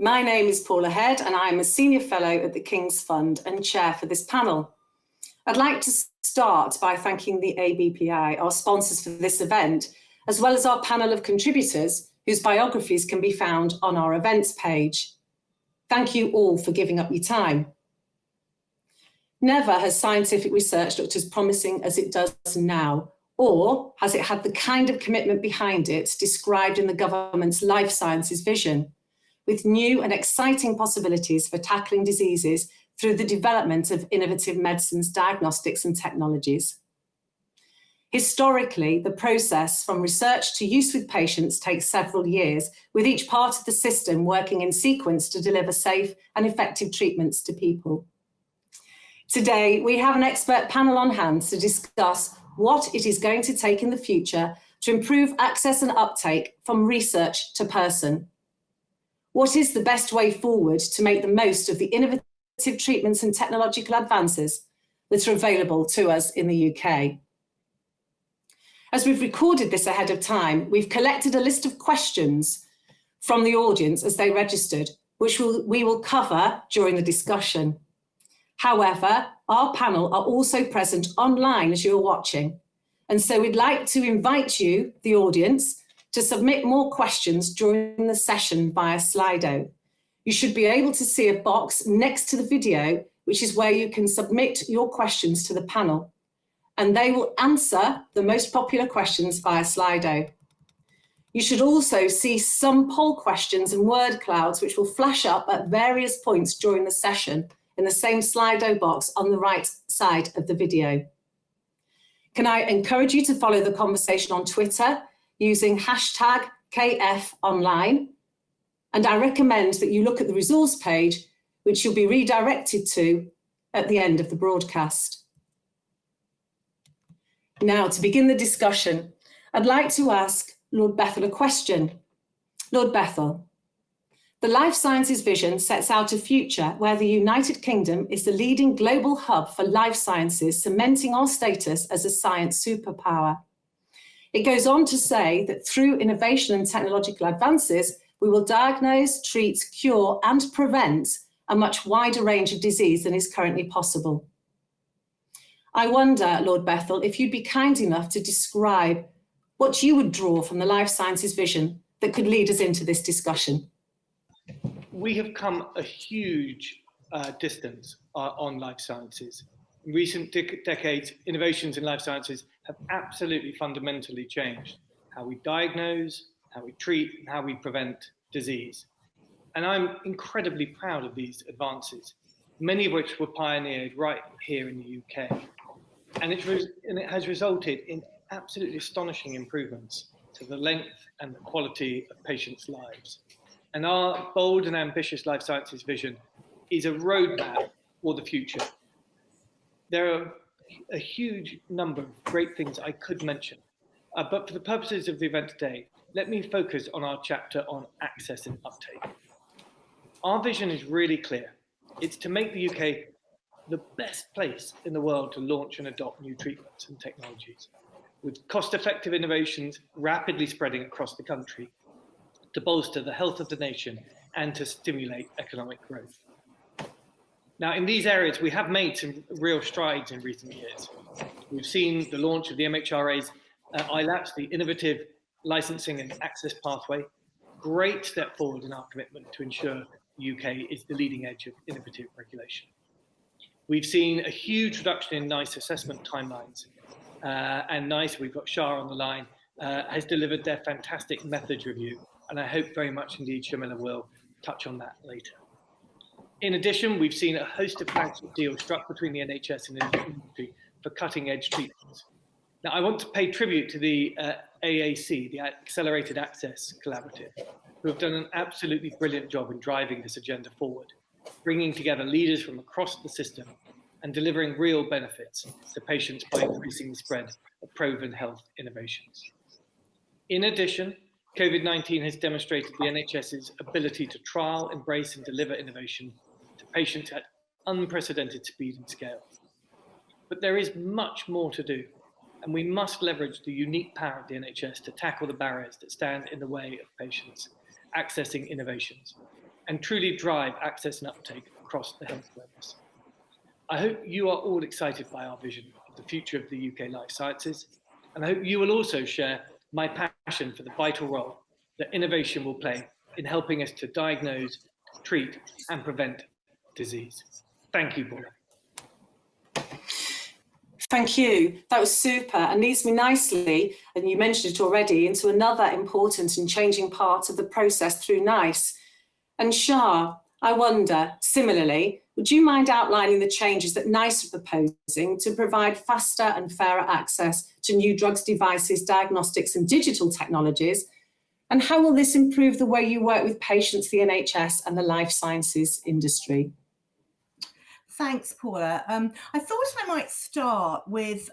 My name is Paula Head and I'm a Senior Fellow at the King's Fund and Chair for this panel. I'd like to start by thanking the ABPI, our sponsors for this event, as well as our panel of contributors whose biographies can be found on our events page. Thank you all for giving up your time. Never has scientific research looked as promising as it does now, or has it had the kind of commitment behind it described in the government's life sciences vision, with new and exciting possibilities for tackling diseases through the development of innovative medicines, diagnostics and technologies. Historically, the process from research to use with patients takes several years, with each part of the system working in sequence to deliver safe and effective treatments to people. Today, we have an expert panel on hand to discuss what it is going to take in the future to improve access and uptake from research to person. What is the best way forward to make the most of the innovative treatments and technological advances that are available to us in the UK? As we've recorded this ahead of time, we've collected a list of questions from the audience as they registered, which we will cover during the discussion. However, our panel are also present online as you're watching, and so we'd like to invite you, the audience, to submit more questions during the session via Slido. You should be able to see a box next to the video, which is where you can submit your questions to the panel, and they will answer the most popular questions via Slido. You should also see some poll questions and word clouds which will flash up at various points during the session in the same Slido box on the right side of the video. Can I encourage you to follow the conversation on Twitter using hashtag KFOnline, and I recommend that you look at the resource page, which you'll be redirected to at the end of the broadcast. Now, to begin the discussion, I'd like to ask Lord Bethell a question. Lord Bethell, the Life Sciences Vision sets out a future where the United Kingdom is the leading global hub for life sciences, cementing our status as a science superpower. It goes on to say that through innovation and technological advances, we will diagnose, treat, cure, and prevent a much wider range of disease than is currently possible. I wonder, Lord Bethell, if you'd be kind enough to describe what you would draw from the Life Sciences Vision that could lead us into this discussion. We have come a huge distance on life sciences. In recent decades, innovations in life sciences have absolutely fundamentally changed how we diagnose, how we treat, and how we prevent disease. And I'm incredibly proud of these advances, many of which were pioneered right here in the UK. And it has resulted in absolutely astonishing improvements to the length and the quality of patients' lives. And our bold and ambitious life sciences vision is a roadmap for the future. There are a huge number of great things I could mention, but for the purposes of the event today, let me focus on our chapter on access and uptake. Our vision is really clear. It's to make the UK the best place in the world to launch and adopt new treatments and technologies, with cost-effective innovations rapidly spreading across the country to bolster the health of the nation and to stimulate economic growth. Now, in these areas, we have made some real strides in recent years. We've seen the launch of the MHRA's ILAPS, the Innovative Licensing and Access Pathway, great step forward in our commitment to ensure the UK is the leading edge of innovative regulation. We've seen a huge reduction in NICE assessment timelines, and NICE, we've got Shah on the line, has delivered their fantastic methods review, and I hope very much indeed Shamila will touch on that later. In addition, we've seen a host of flagship deals struck between the NHS and the industry for cutting-edge treatments. Now, I want to pay tribute to the AAC, the Accelerated Access Collaborative, who have done an absolutely brilliant job in driving this agenda forward, bringing together leaders from across the system and delivering real benefits to patients by increasing the spread of proven health innovations. In addition, COVID-19 has demonstrated the NHS's ability to trial, embrace and deliver innovation to patients at unprecedented speed and scale. But there is much more to do, and we must leverage the unique power of the NHS to tackle the barriers that stand in the way of patients accessing innovations and truly drive access and uptake across the health service. I hope you are all excited by our vision of the future of the UK life sciences, and I hope you will also share my passion for the vital role that innovation will play in helping us to diagnose, treat, and prevent disease. Thank you, Paula. Thank you. That was super and leads me nicely, and you mentioned it already, into another important and changing part of the process through NICE. And Shah, I wonder, similarly, would you mind outlining the changes that NICE are proposing to provide faster and fairer access to new drugs, devices, diagnostics and digital technologies? And how will this improve the way you work with patients, the NHS and the life sciences industry? Thanks, Paula. I thought I might start with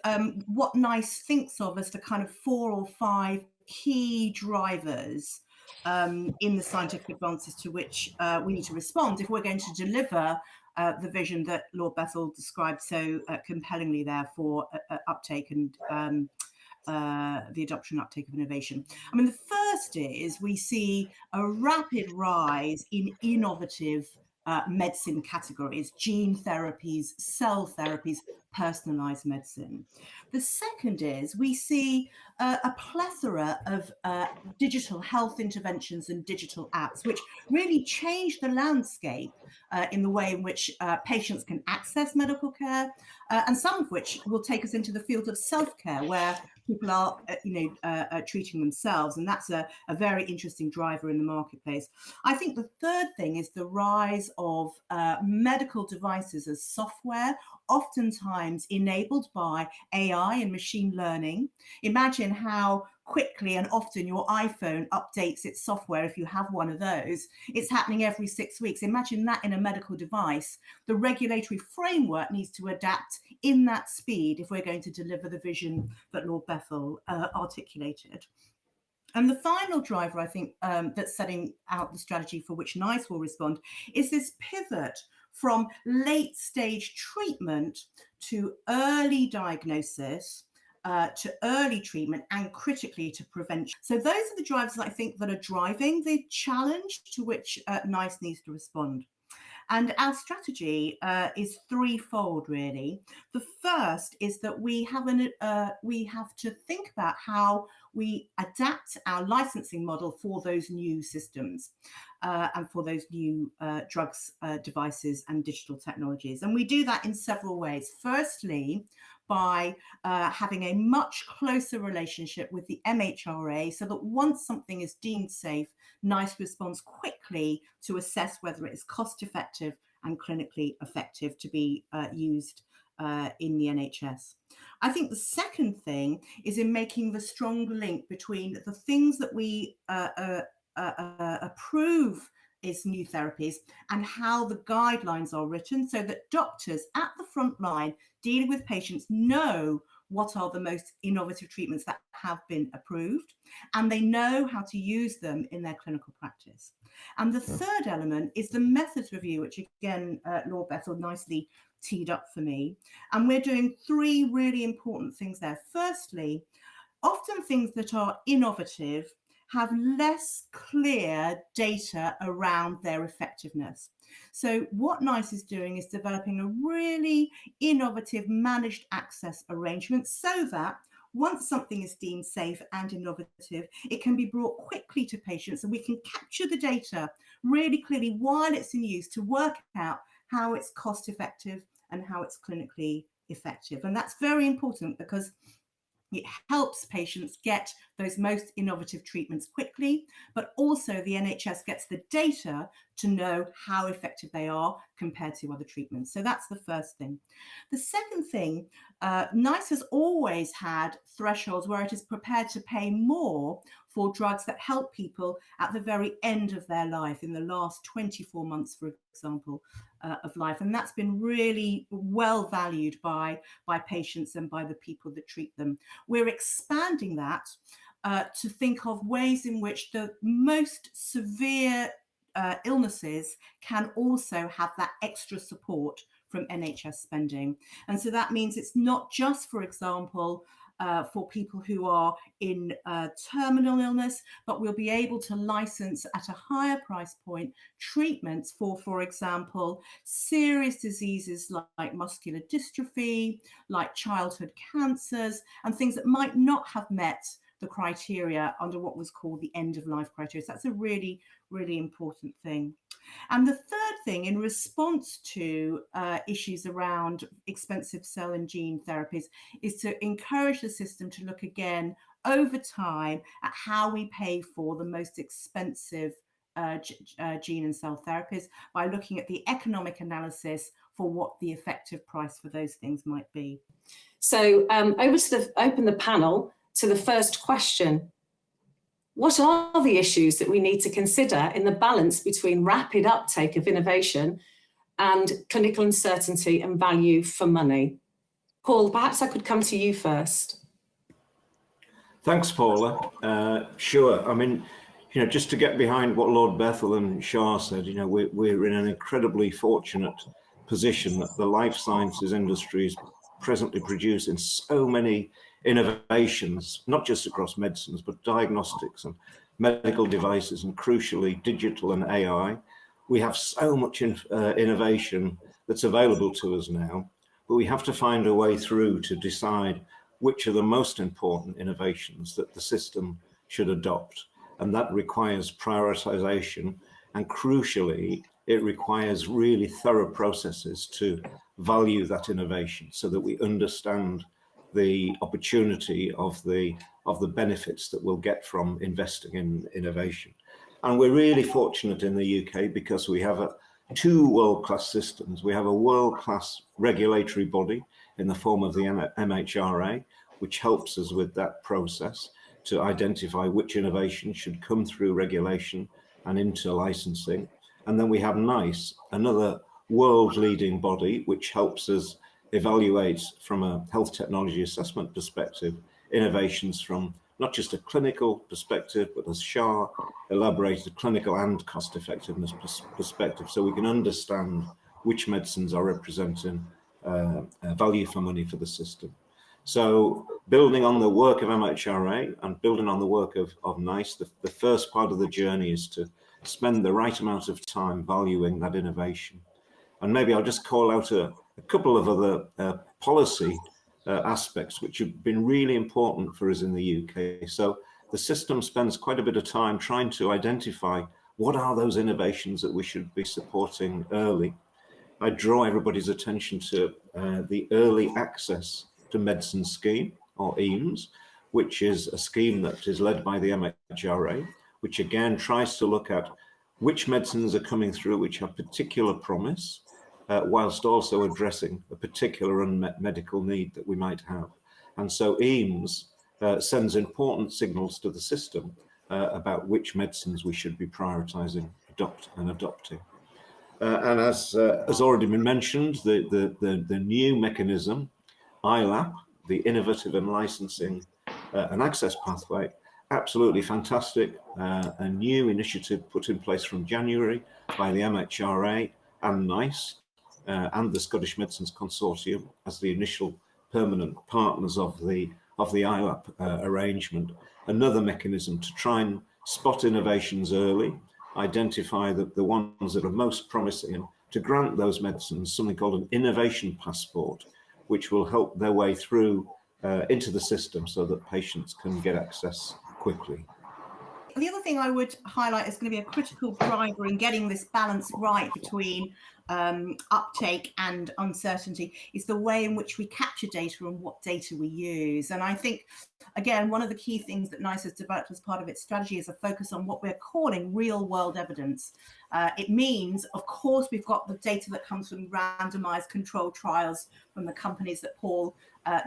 what NICE thinks of as the kind of 4 or 5 key drivers in the scientific advances to which we need to respond if we're going to deliver the vision that Lord Bethell described so compellingly there for uptake and the adoption and uptake of innovation. I mean, the first is we see a rapid rise in innovative medicine categories: gene therapies, cell therapies, personalized medicine. The second is we see a plethora of digital health interventions and digital apps, which really change the landscape in the way in which patients can access medical care, and some of which will take us into the field of self-care, where people are, treating themselves, and that's a very interesting driver in the marketplace. I think the third thing is the rise of medical devices as software, oftentimes enabled by AI and machine learning. Imagine how quickly and often your iPhone updates its software if you have one of those. It's happening every 6 weeks. Imagine that in a medical device. The regulatory framework needs to adapt in that speed if we're going to deliver the vision that Lord Bethell articulated. And the final driver, I think, that's setting out the strategy for which NICE will respond is this pivot from late stage treatment to early diagnosis, to early treatment, and critically to prevention. So those are the drivers that I think that are driving the challenge to which NICE needs to respond. And our strategy is threefold, really. The first is that we have to think about how we adapt our licensing model for those new systems and for those new drugs, devices and digital technologies. And we do that in several ways. Firstly, by having a much closer relationship with the MHRA, so that once something is deemed safe, NICE responds quickly to assess whether it is cost effective and clinically effective to be used in the NHS. I think the second thing is in making the strong link between the things that we approve as new therapies and how the guidelines are written, so that doctors at the front line dealing with patients know what are the most innovative treatments that have been approved, and they know how to use them in their clinical practice. And the third element is the methods review, which again, Lord Bethell nicely teed up for me. And we're doing 3 really important things there. Firstly, often things that are innovative have less clear data around their effectiveness. So what NICE is doing is developing a really innovative managed access arrangement so that once something is deemed safe and innovative, it can be brought quickly to patients, and we can capture the data really clearly while it's in use to work out how it's cost effective and how it's clinically effective. And that's very important because it helps patients get those most innovative treatments quickly, but also the NHS gets the data to know how effective they are compared to other treatments. So that's the first thing. The second thing, NICE has always had thresholds where it is prepared to pay more for drugs that help people at the very end of their life, in the last 24 months, for example, of life. And that's been really well valued by patients and by the people that treat them. We're expanding that to think of ways in which the most severe illnesses can also have that extra support from NHS spending. And so that means it's not just, for example, for people who are in terminal illness, but we'll be able to license at a higher price point treatments for example, serious diseases like muscular dystrophy, like childhood cancers, and things that might not have met the criteria under what was called the end of life criteria. So that's a really, really important thing. And the third thing, in response to issues around expensive cell and gene therapies, is to encourage the system to look again over time at how we pay for the most expensive gene and cell therapies by looking at the economic analysis for what the effective price for those things might be. So open the panel to the first question. What are the issues that we need to consider in the balance between rapid uptake of innovation and clinical uncertainty and value for money? Paul, perhaps I could come to you first. Thanks, Paula. Sure. I mean, just to get behind what Lord Bethel and Shah said, we're in an incredibly fortunate position that the life sciences industry is presently producing so many innovations, not just across medicines, but diagnostics and medical devices, and crucially, digital and AI. We have so much innovation that's available to us now, but we have to find a way through to decide which are the most important innovations that the system should adopt. And that requires prioritization, and crucially, it requires really thorough processes to value that innovation so that we understand the opportunity of the benefits that we'll get from investing in innovation. And we're really fortunate in the UK because we have two world-class systems. We have a world-class regulatory body in the form of the MHRA, which helps us with that process to identify which innovation should come through regulation and into licensing. And then we have NICE, another world-leading body, which helps us evaluate from a health technology assessment perspective, innovations from not just a clinical perspective, but as Shah elaborated, clinical and cost effectiveness perspective, so we can understand which medicines are representing value for money for the system. So building on the work of MHRA and building on the work of NICE, the first part of the journey is to spend the right amount of time valuing that innovation. And maybe I'll just call out a couple of other policy aspects which have been really important for us in the UK. So the system spends quite a bit of time trying to identify what are those innovations that we should be supporting early. I draw everybody's attention to the Early Access to Medicine Scheme, or EAMS, which is a scheme that is led by the MHRA, which again tries to look at which medicines are coming through which have particular promise, whilst also addressing a particular unmet medical need that we might have. And so EAMS sends important signals to the system about which medicines we should be prioritizing, adopting. And as has already been mentioned, the new mechanism, ILAP, the Innovative and Licensing and Access Pathway, absolutely fantastic. A new initiative put in place from January by the MHRA and NICE and the Scottish Medicines Consortium as the initial permanent partners of the ILAP arrangement. Another mechanism to try and spot innovations early, identify the ones that are most promising, and to grant those medicines something called an innovation passport, which will help their way through into the system so that patients can get access quickly. The other thing I would highlight is going to be a critical driver in getting this balance right between uptake and uncertainty is the way in which we capture data and what data we use. And I think, again, one of the key things that NICE has developed as part of its strategy is a focus on what we're calling real world evidence. It means, of course, we've got the data that comes from randomized controlled trials from the companies that Paul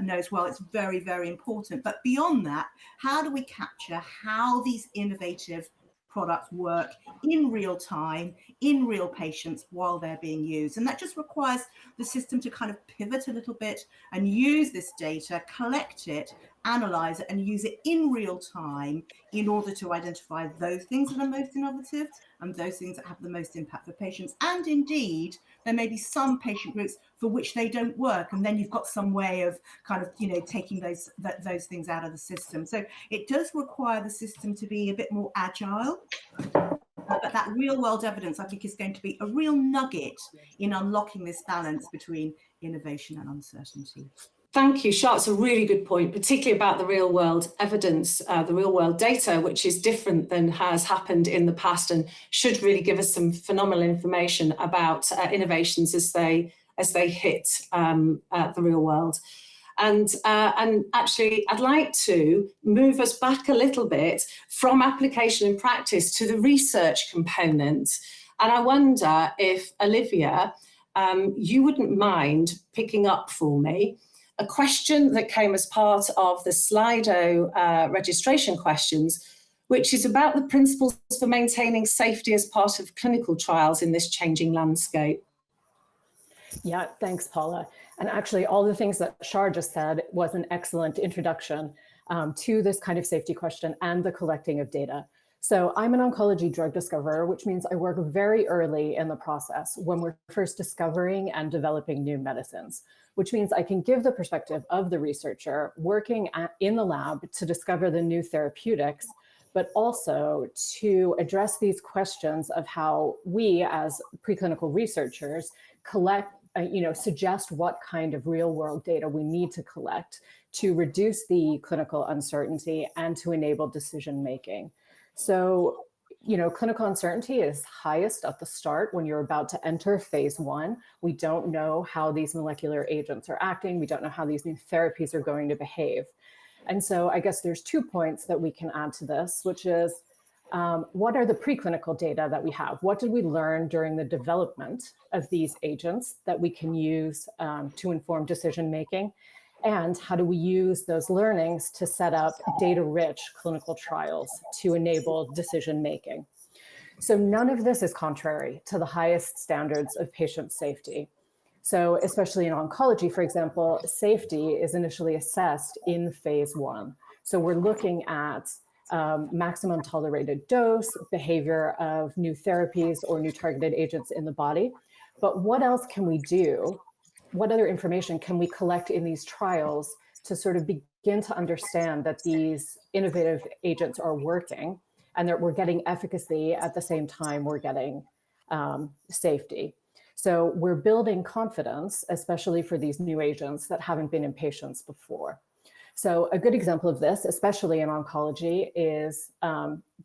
knows well. It's very, very important. But beyond that, how do we capture how these innovative products work in real time, in real patients while they're being used? And that just requires the system to kind of pivot a little bit and use this data, collect it, analyze it and use it in real time in order to identify those things that are most innovative and those things that have the most impact for patients. And indeed, there may be some patient groups for which they don't work, and then you've got some way of kind of, taking those things out of the system. So it does require the system to be a bit more agile. But that real world evidence, I think, is going to be a real nugget in unlocking this balance between innovation and uncertainty. Thank you, Shar. It's a really good point, particularly about the real world evidence, the real world data, which is different than has happened in the past and should really give us some phenomenal information about innovations as they hit the real world. And actually, I'd like to move us back a little bit from application and practice to the research component. And I wonder if, Olivia, you wouldn't mind picking up for me a question that came as part of the Slido registration questions, which is about the principles for maintaining safety as part of clinical trials in this changing landscape. Yeah, thanks, Paula. And actually, all the things that Shar just said was an excellent introduction to this kind of safety question and the collecting of data. So I'm an oncology drug discoverer, which means I work very early in the process when we're first discovering and developing new medicines, which means I can give the perspective of the researcher working in the lab to discover the new therapeutics, but also to address these questions of how we as preclinical researchers collect, suggest what kind of real world data we need to collect to reduce the clinical uncertainty and to enable decision making. So, clinical uncertainty is highest at the start when you're about to enter phase 1. We don't know how these molecular agents are acting. We don't know how these new therapies are going to behave. And so I guess there's 2 points that we can add to this, which is what are the preclinical data that we have? What did we learn during the development of these agents that we can use to inform decision making? And how do we use those learnings to set up data-rich clinical trials to enable decision making? So none of this is contrary to the highest standards of patient safety. So especially in oncology, for example, safety is initially assessed in phase 1. So we're looking at maximum tolerated dose, behavior of new therapies or new targeted agents in the body. But what else can we do? What other information can we collect in these trials to sort of begin to understand that these innovative agents are working and that we're getting efficacy at the same time we're getting safety? So we're building confidence, especially for these new agents that haven't been in patients before. So a good example of this, especially in oncology, is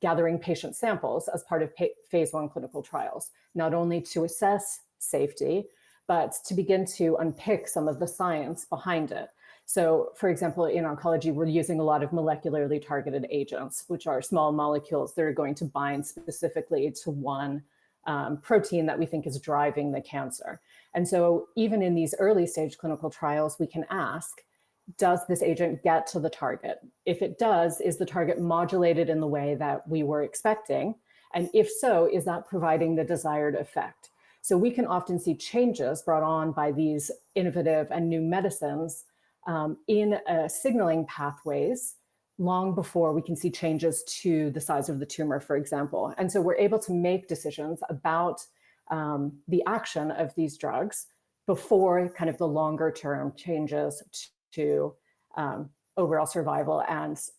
gathering patient samples as part of phase 1 clinical trials, not only to assess safety, but to begin to unpick some of the science behind it. So for example, in oncology, we're using a lot of molecularly targeted agents, which are small molecules that are going to bind specifically to one protein that we think is driving the cancer. And so even in these early stage clinical trials, we can ask, does this agent get to the target? If it does, is the target modulated in the way that we were expecting? And if so, is that providing the desired effect? So we can often see changes brought on by these innovative and new medicines in signaling pathways long before we can see changes to the size of the tumor, for example. And so we're able to make decisions about the action of these drugs before kind of the longer term changes to overall survival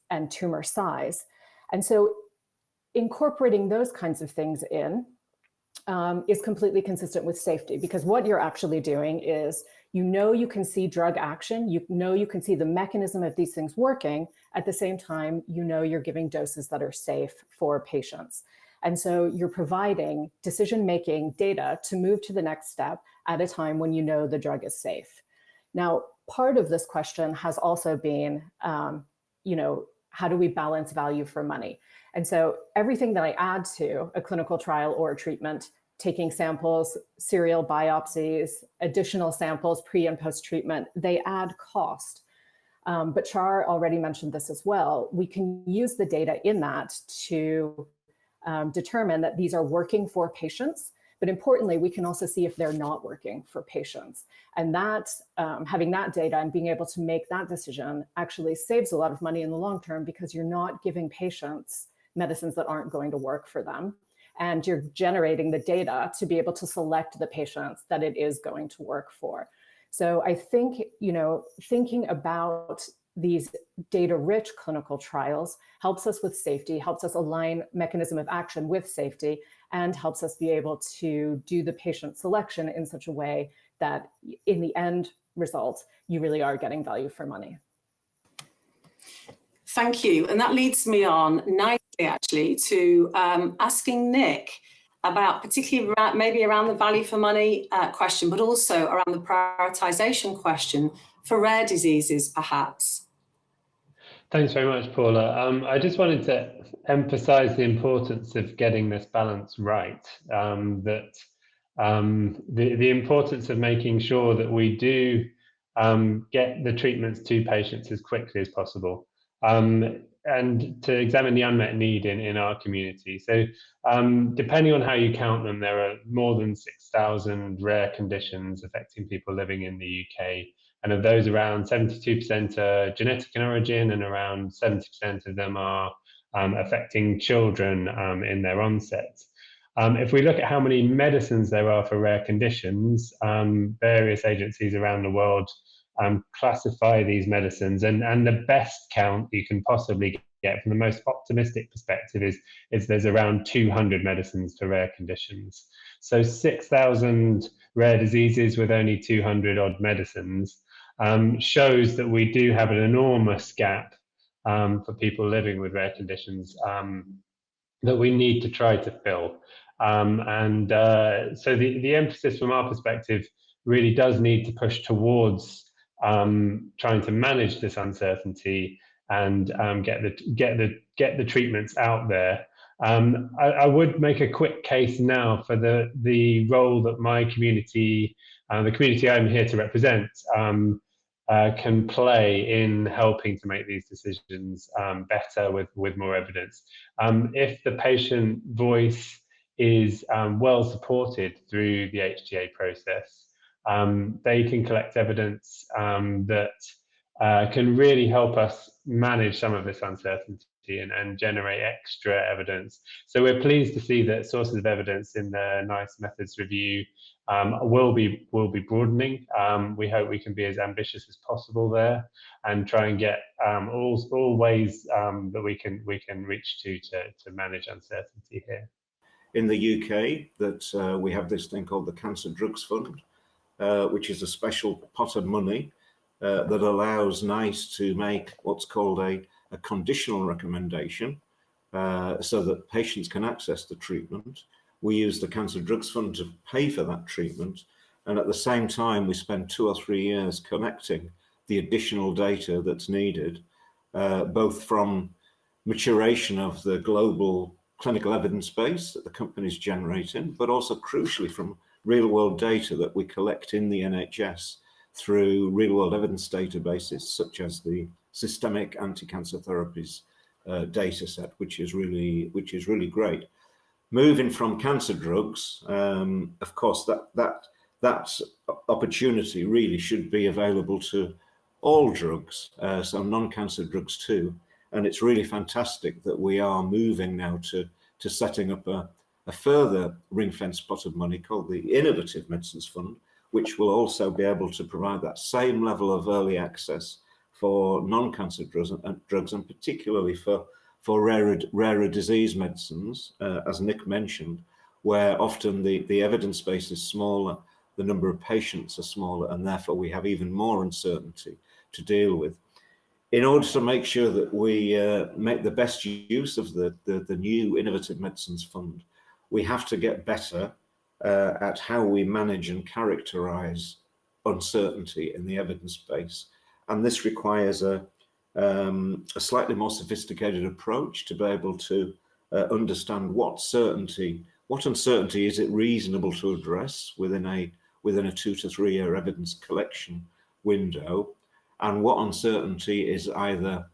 and tumor size. And so incorporating those kinds of things in is completely consistent with safety, because what you're actually doing is, you can see drug action, you can see the mechanism of these things working. At the same time, you're giving doses that are safe for patients. And so you're providing decision-making data to move to the next step at a time when the drug is safe. Now, part of this question has also been, how do we balance value for money? And so everything that I add to a clinical trial or a treatment, taking samples, serial biopsies, additional samples pre and post treatment, they add cost. But Char already mentioned this as well. We can use the data in that to determine that these are working for patients, But importantly, we can also see if they're not working for patients. And that, having that data and being able to make that decision actually saves a lot of money in the long term, because you're not giving patients medicines that aren't going to work for them. And you're generating the data to be able to select the patients that it is going to work for. So I think, thinking about these data-rich clinical trials helps us with safety, helps us align mechanism of action with safety, and helps us be able to do the patient selection in such a way that in the end result, you really are getting value for money. Thank you. And that leads me on nicely, actually, to asking Nick about particularly maybe around the value for money question, but also around the prioritization question for rare diseases, perhaps. Thanks very much, Paula. I just wanted to emphasize the importance of getting this balance right, the importance of making sure that we do get the treatments to patients as quickly as possible, and to examine the unmet need in our community. So depending on how you count them, there are more than 6,000 rare conditions affecting people living in the UK. And of those, around 72% are genetic in origin, and around 70% of them are affecting children in their onset. If we look at how many medicines there are for rare conditions, various agencies around the world classify these medicines, and the best count you can possibly get from the most optimistic perspective is there's around 200 medicines for rare conditions. So 6,000 rare diseases with only 200 odd medicines shows that we do have an enormous gap for people living with rare conditions that we need to try to fill. So the emphasis from our perspective really does need to push towards trying to manage this uncertainty and get the treatments out there. I would make a quick case now for the role that my community, the community I'm here to represent, can play in helping to make these decisions better with more evidence. If the patient voice is well supported through the HTA process, they can collect evidence that can really help us manage some of this uncertainty and generate extra evidence. So we're pleased to see that sources of evidence in the NICE methods review will be broadening. We hope we can be as ambitious as possible there and try and get all ways that we can reach to manage uncertainty here. In the UK, that we have this thing called the Cancer Drugs Fund, which is a special pot of money that allows NICE to make what's called a conditional recommendation so that patients can access the treatment. We use the Cancer Drugs Fund to pay for that treatment, and at the same time we spend 2 or 3 years collecting the additional data that's needed, both from maturation of the global clinical evidence base that the company's generating, but also crucially from real-world data that we collect in the NHS through real-world evidence databases such as the Systemic Anti-Cancer Therapies data set, which is really great. Moving from cancer drugs, of course, that opportunity really should be available to all drugs, so non-cancer drugs too. And it's really fantastic that we are moving now to setting up a further ring-fenced pot of money called the Innovative Medicines Fund, which will also be able to provide that same level of early access for non-cancer drugs, and particularly for rarer disease medicines, as Nick mentioned, where often the evidence base is smaller, the number of patients are smaller, and therefore we have even more uncertainty to deal with. In order to make sure that we make the best use of the new Innovative Medicines Fund, we have to get better at how we manage and characterize uncertainty in the evidence base. And this requires a slightly more sophisticated approach to be able to understand what uncertainty is it reasonable to address within a 2 to 3 year evidence collection window, and what uncertainty is either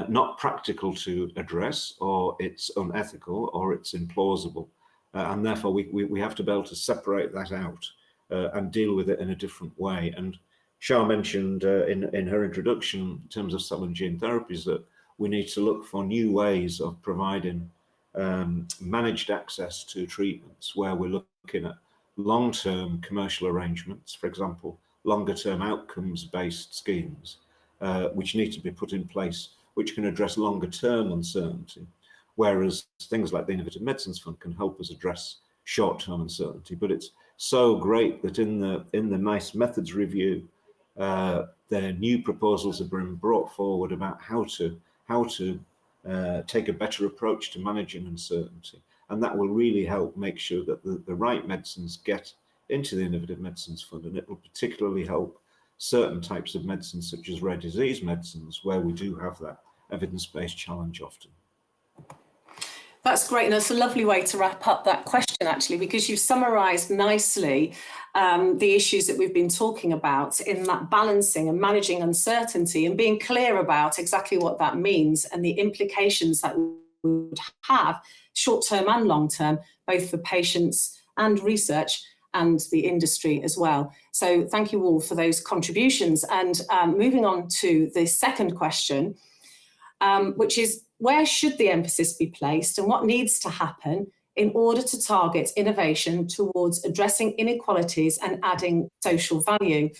not practical to address, or it's unethical, or it's implausible. and therefore we have to be able to separate that out and deal with it in a different way. And Shah mentioned in her introduction, in terms of cell and gene therapies, that we need to look for new ways of providing managed access to treatments, where we're looking at long-term commercial arrangements, for example, longer-term outcomes-based schemes, which need to be put in place, which can address longer-term uncertainty, whereas things like the Innovative Medicines Fund can help us address short-term uncertainty. But it's so great that in the NICE methods review, their new proposals have been brought forward about how to take a better approach to managing uncertainty, and that will really help make sure that the right medicines get into the Innovative Medicines Fund, and it will particularly help certain types of medicines, such as rare disease medicines, where we do have that evidence-based challenge often. That's great, and it's a lovely way to wrap up that question, actually, because you've summarised nicely the issues that we've been talking about in that balancing and managing uncertainty and being clear about exactly what that means and the implications that would have short-term and long-term, both for patients and research and the industry as well. So thank you all for those contributions. And moving on to the second question, which is, where should the emphasis be placed and what needs to happen in order to target innovation towards addressing inequalities and adding social value?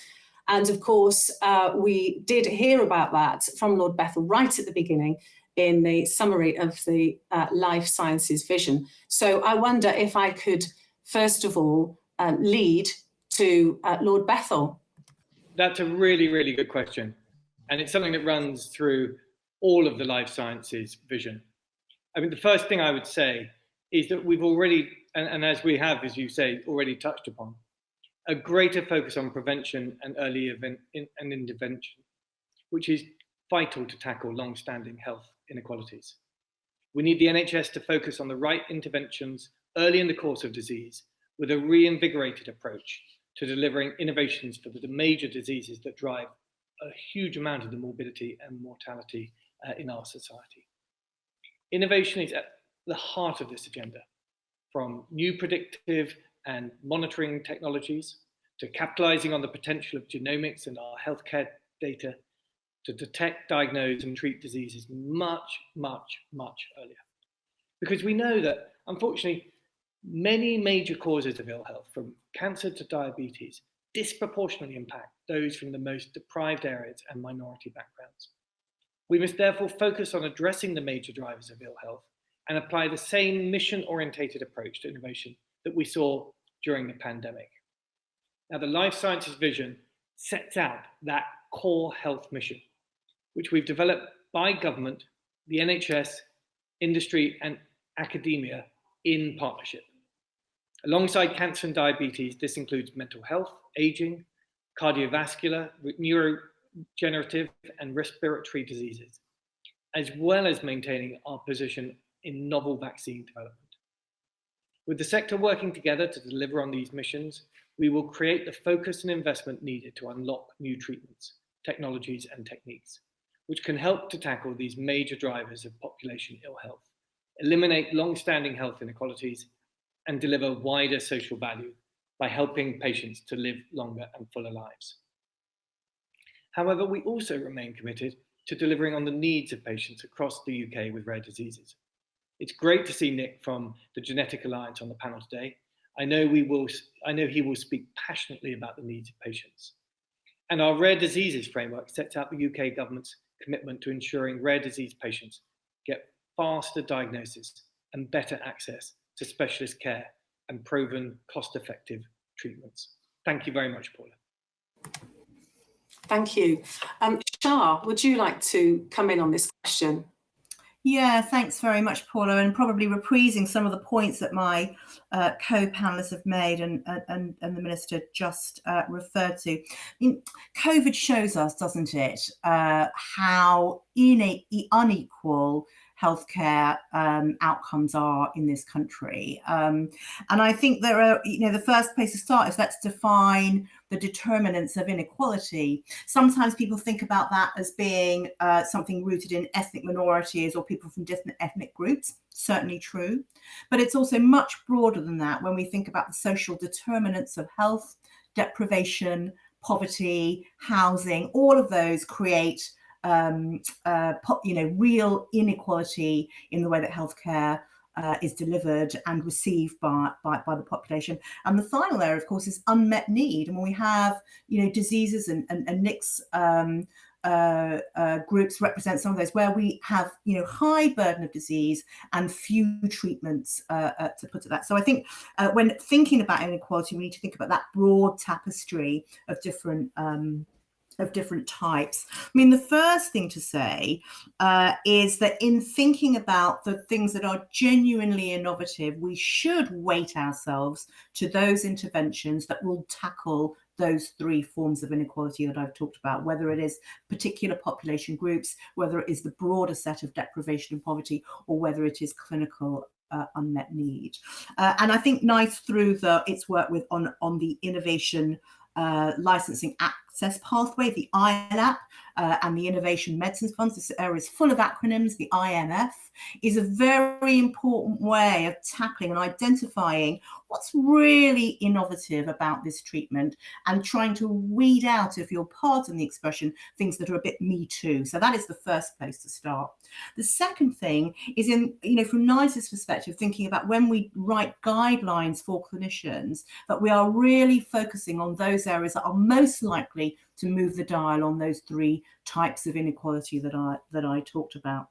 And of course, we did hear about that from Lord Bethell right at the beginning in the summary of the life sciences vision. So I wonder if I could, first of all, lead to Lord Bethell. That's a really, really good question. And it's something that runs through all of the life sciences vision. I mean, the first thing I would say is that we've already, and as we have, as you say, already touched upon, a greater focus on prevention and early intervention, which is vital to tackle long-standing health inequalities. We need the NHS to focus on the right interventions early in the course of disease, with a reinvigorated approach to delivering innovations for the major diseases that drive a huge amount of the morbidity and mortality in our society. Innovation is at the heart of this agenda, from new predictive and monitoring technologies to capitalizing on the potential of genomics and our healthcare data to detect, diagnose, and treat diseases much, much, much earlier. Because we know that, unfortunately, many major causes of ill health, from cancer to diabetes, disproportionately impact those from the most deprived areas and minority backgrounds. We must therefore focus on addressing the major drivers of ill health and apply the same mission-orientated approach to innovation that we saw during the pandemic. Now, the Life Sciences Vision sets out that core health mission, which we've developed by government, the NHS, industry, and academia in partnership. Alongside cancer and diabetes, this includes mental health, aging, cardiovascular, neurodegenerative, and respiratory diseases, as well as maintaining our position in novel vaccine development. With the sector working together to deliver on these missions, we will create the focus and investment needed to unlock new treatments, technologies, and techniques, which can help to tackle these major drivers of population ill health, eliminate long-standing health inequalities, and deliver wider social value by helping patients to live longer and fuller lives. However, we also remain committed to delivering on the needs of patients across the UK with rare diseases. It's great to see Nick from the Genetic Alliance on the panel today. I know he will speak passionately about the needs of patients. And our rare diseases framework sets out the UK government's commitment to ensuring rare disease patients get faster diagnosis and better access to specialist care and proven cost-effective treatments. Thank you very much, Paula. Thank you. Shah, would you like to come in on this question? Yeah, thanks very much, Paula, and probably reprising some of the points that my co-panelists have made and the Minister just referred to. I mean, COVID shows us, doesn't it, how unequal healthcare outcomes are in this country. And I think there are, the first place to start is let's define the determinants of inequality. Sometimes people think about that as being something rooted in ethnic minorities or people from different ethnic groups. Certainly true, but it's also much broader than that when we think about the social determinants of health, deprivation, poverty, housing. All of those create real inequality in the way that healthcare is delivered and received by the population. And the final area, of course, is unmet need. And when we have, diseases and Nick's groups represent some of those where we have, high burden of disease and few treatments, to put it that. So I think when thinking about inequality, we need to think about that broad tapestry of different types. I mean, the first thing to say is that in thinking about the things that are genuinely innovative, we should weight ourselves to those interventions that will tackle those three forms of inequality that I've talked about, whether it is particular population groups, whether it is the broader set of deprivation and poverty, or whether it is clinical unmet need. And I think NICE, through its work on the innovation licensing access pathway, the ILAP, and the Innovation Medicines Funds, this area is full of acronyms. The IMF is a very important way of tackling and identifying what's really innovative about this treatment and trying to weed out, if you'll pardon the expression, things that are a bit me too. So that is the first place to start. The second thing is from NICE's perspective, thinking about when we write guidelines for clinicians, that we are really focusing on those areas that are most likely to move the dial on those three types of inequality that I talked about.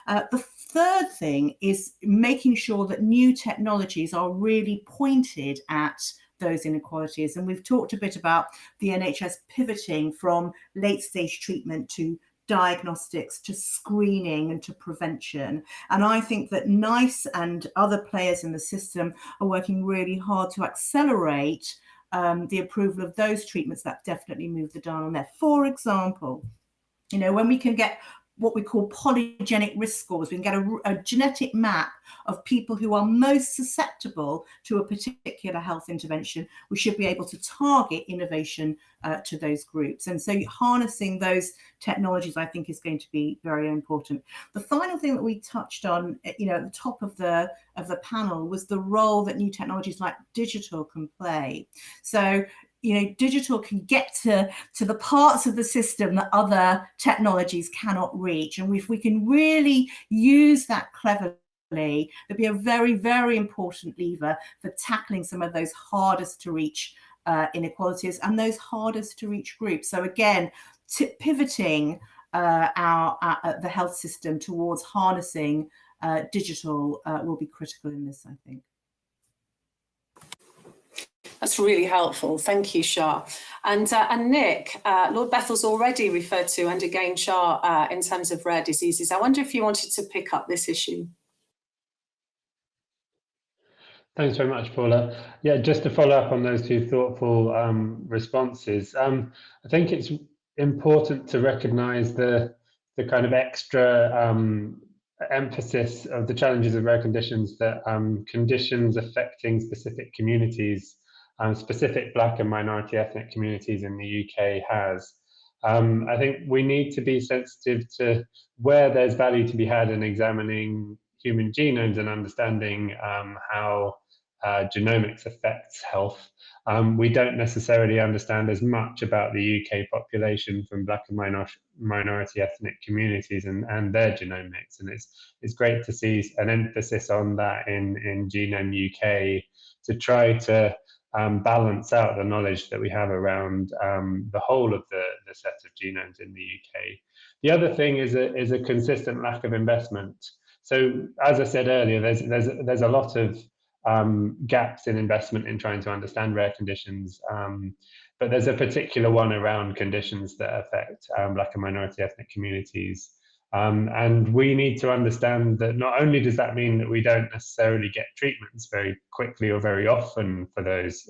The third thing is making sure that new technologies are really pointed at those inequalities. And we've talked a bit about the NHS pivoting from late stage treatment to diagnostics, to screening and to prevention. And I think that NICE and other players in the system are working really hard to accelerate the approval of those treatments that definitely move the dial on there. For example, when we can get what we call polygenic risk scores, we can get a genetic map of people who are most susceptible to a particular health intervention. We should be able to target innovation to those groups. And so harnessing those technologies, I think, is going to be very important. The final thing that we touched on, at the top of the panel, was the role that new technologies like digital can play. So digital can get to the parts of the system that other technologies cannot reach. And if we can really use that cleverly, it'd be a very, very important lever for tackling some of those hardest to reach inequalities and those hardest to reach groups. So again, pivoting the health system towards harnessing digital will be critical in this, I think. That's really helpful. Thank you, Shah. And Nick, Lord Bethel's already referred to, and again, Shah, in terms of rare diseases. I wonder if you wanted to pick up this issue. Thanks very much, Paula. Yeah, just to follow up on those two thoughtful responses, I think it's important to recognise the kind of extra emphasis of the challenges of rare conditions that conditions affecting specific communities, specific Black and minority ethnic communities in the UK has. I think we need to be sensitive to where there's value to be had in examining human genomes and understanding how genomics affects health. We don't necessarily understand as much about the UK population from Black and minority ethnic communities and their genomics, and it's great to see an emphasis on that in Genome UK to try to balance out the knowledge that we have around the whole of the set of genomes in the UK. The other thing is a consistent lack of investment. So as I said earlier, there's a lot of gaps in investment in trying to understand rare conditions, but there's a particular one around conditions that affect Black and minority ethnic communities. And we need to understand that not only does that mean that we don't necessarily get treatments very quickly or very often for those